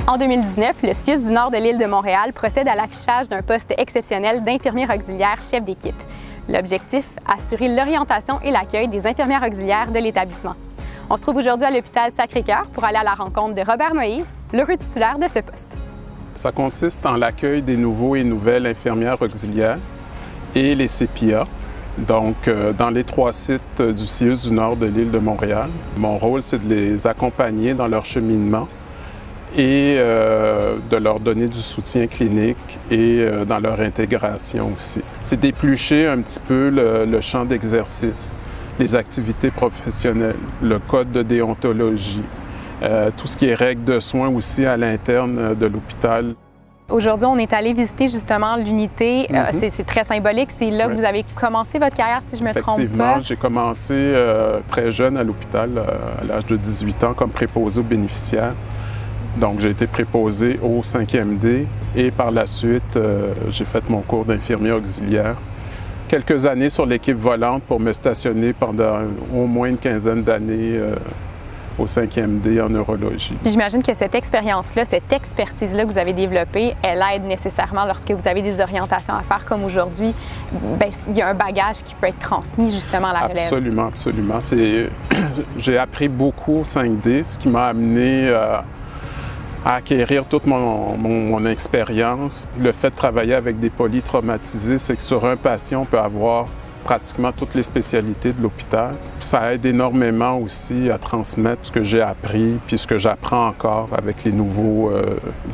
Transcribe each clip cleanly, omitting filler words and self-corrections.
En 2019, le CIUS du nord de l'île de Montréal procède à l'affichage d'un poste exceptionnel d'infirmière auxiliaire chef d'équipe. L'objectif, assurer l'orientation et l'accueil des infirmières auxiliaires de l'établissement. On se trouve aujourd'hui à l'hôpital Sacré-Cœur pour aller à la rencontre de Robert Moïse, l'heureux titulaire de ce poste. Ça consiste en l'accueil des nouveaux et nouvelles infirmières auxiliaires et les CPIA, donc dans les 3 sites du CIUS du nord de l'île de Montréal. Mon rôle, c'est de les accompagner dans leur cheminement et de leur donner du soutien clinique et dans leur intégration aussi. C'est d'éplucher un petit peu le champ d'exercice, les activités professionnelles, le code de déontologie, tout ce qui est règles de soins aussi à l'interne de l'hôpital. Aujourd'hui, on est allé visiter justement l'unité. C'est très symbolique. C'est là que vous avez commencé votre carrière, si je me trompe pas. Effectivement, j'ai commencé très jeune à l'hôpital, à l'âge de 18 ans, comme préposé aux bénéficiaires. Donc, j'ai été préposé au 5e D et par la suite, j'ai fait mon cours d'infirmier auxiliaire. Quelques années sur l'équipe volante pour me stationner pendant au moins une quinzaine d'années au 5e D en neurologie. J'imagine que cette expérience-là, cette expertise-là que vous avez développée, elle aide nécessairement lorsque vous avez des orientations à faire comme aujourd'hui. Bien, il y a un bagage qui peut être transmis justement à la relève. Absolument, absolument. J'ai appris beaucoup au 5D, ce qui m'a amené à acquérir toute mon expérience. Le fait de travailler avec des polytraumatisés, c'est que sur un patient, on peut avoir pratiquement toutes les spécialités de l'hôpital. Ça aide énormément aussi à transmettre ce que j'ai appris puis ce que j'apprends encore avec les nouveaux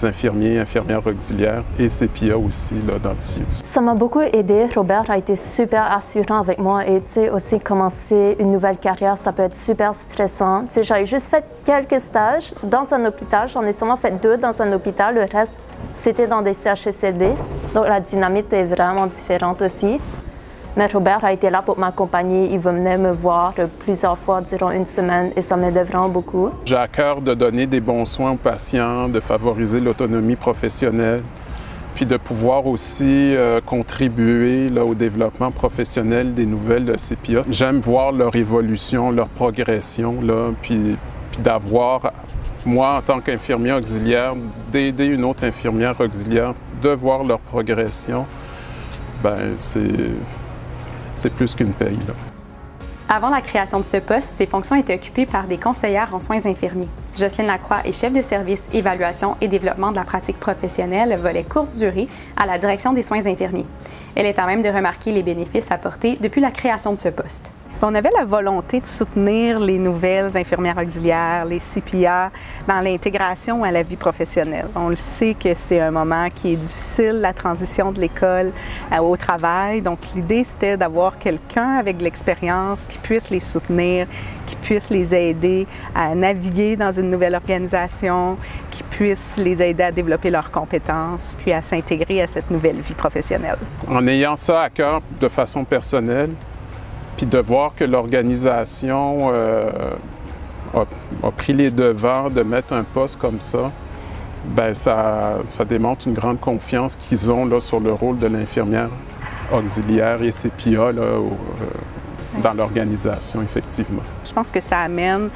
infirmiers, infirmières auxiliaires et CPIA aussi là, dans le CIUS. Ça m'a beaucoup aidé. Robert a été super assurant avec moi et aussi commencer une nouvelle carrière, ça peut être super stressant. J'avais juste fait quelques stages dans un hôpital. J'en ai seulement fait 2 dans un hôpital. Le reste, c'était dans des CHSLD. Donc la dynamique est vraiment différente aussi. Mais Robert a été là pour m'accompagner. Il venait me voir plusieurs fois durant une semaine et ça m'aidait vraiment beaucoup. J'ai à cœur de donner des bons soins aux patients, de favoriser l'autonomie professionnelle, puis de pouvoir aussi contribuer là, au développement professionnel des nouvelles CPIA. J'aime voir leur évolution, leur progression, là, puis d'avoir, moi en tant qu'infirmière auxiliaire, d'aider une autre infirmière auxiliaire, de voir leur progression, ben c'est plus qu'une paye, là. Avant la création de ce poste, ces fonctions étaient occupées par des conseillères en soins infirmiers. Jocelyne Lacroix est chef de service évaluation et développement de la pratique professionnelle, volet courte durée, à la direction des soins infirmiers. Elle est à même de remarquer les bénéfices apportés depuis la création de ce poste. On avait la volonté de soutenir les nouvelles infirmières auxiliaires, les CPIA, dans l'intégration à la vie professionnelle. On le sait que c'est un moment qui est difficile, la transition de l'école au travail. Donc l'idée, c'était d'avoir quelqu'un avec de l'expérience qui puisse les soutenir, qui puisse les aider à naviguer dans une nouvelle organisation, qui puisse les aider à développer leurs compétences, puis à s'intégrer à cette nouvelle vie professionnelle. En ayant ça à cœur de façon personnelle, puis de voir que l'organisation a pris les devants de mettre un poste comme ça, bien, ça démontre une grande confiance qu'ils ont là, sur le rôle de l'infirmière auxiliaire et CPIA là, dans l'organisation, effectivement. Je pense que ça amène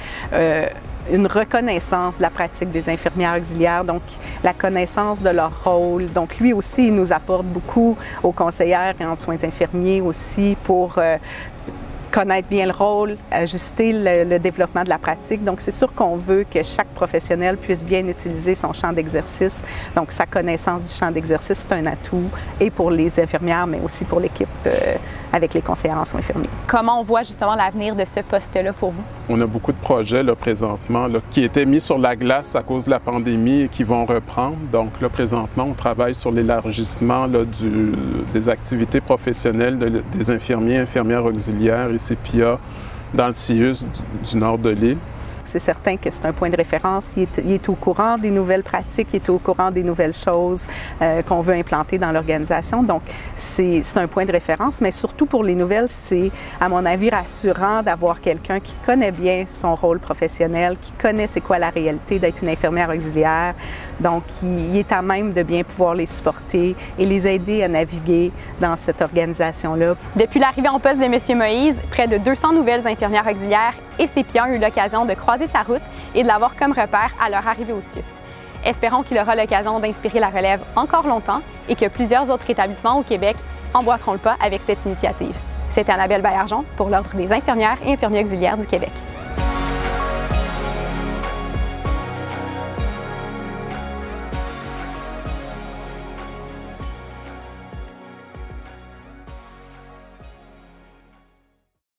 une reconnaissance de la pratique des infirmières auxiliaires, donc la connaissance de leur rôle. Donc lui aussi, il nous apporte beaucoup aux conseillères et en soins infirmiers aussi pour connaître bien le rôle, ajuster le développement de la pratique. Donc c'est sûr qu'on veut que chaque professionnel puisse bien utiliser son champ d'exercice. Donc sa connaissance du champ d'exercice, c'est un atout et pour les infirmières, mais aussi pour l'équipe avec les conseillères en soins infirmiers. Comment on voit justement l'avenir de ce poste-là pour vous? On a beaucoup de projets là, présentement là, qui étaient mis sur la glace à cause de la pandémie et qui vont reprendre. Donc là, présentement, on travaille sur l'élargissement des activités professionnelles des infirmiers, infirmières auxiliaires et CPIA dans le CIUS du nord de l'île. C'est certain que c'est un point de référence. Il est au courant des nouvelles pratiques, il est au courant des nouvelles choses qu'on veut implanter dans l'organisation. Donc, c'est un point de référence, mais surtout pour les nouvelles, c'est, à mon avis, rassurant d'avoir quelqu'un qui connaît bien son rôle professionnel, qui connaît c'est quoi la réalité d'être une infirmière auxiliaire. Donc, il est à même de bien pouvoir les supporter et les aider à naviguer dans cette organisation-là. Depuis l'arrivée en poste de M. Moïse, près de 200 nouvelles infirmières auxiliaires et CPIA ont eu l'occasion de croiser sa route et de l'avoir comme repère à leur arrivée au CIUS. Espérons qu'il aura l'occasion d'inspirer la relève encore longtemps et que plusieurs autres établissements au Québec emboîteront le pas avec cette initiative. C'était Annabelle Baillargeon pour l'Ordre des infirmières et infirmiers auxiliaires du Québec.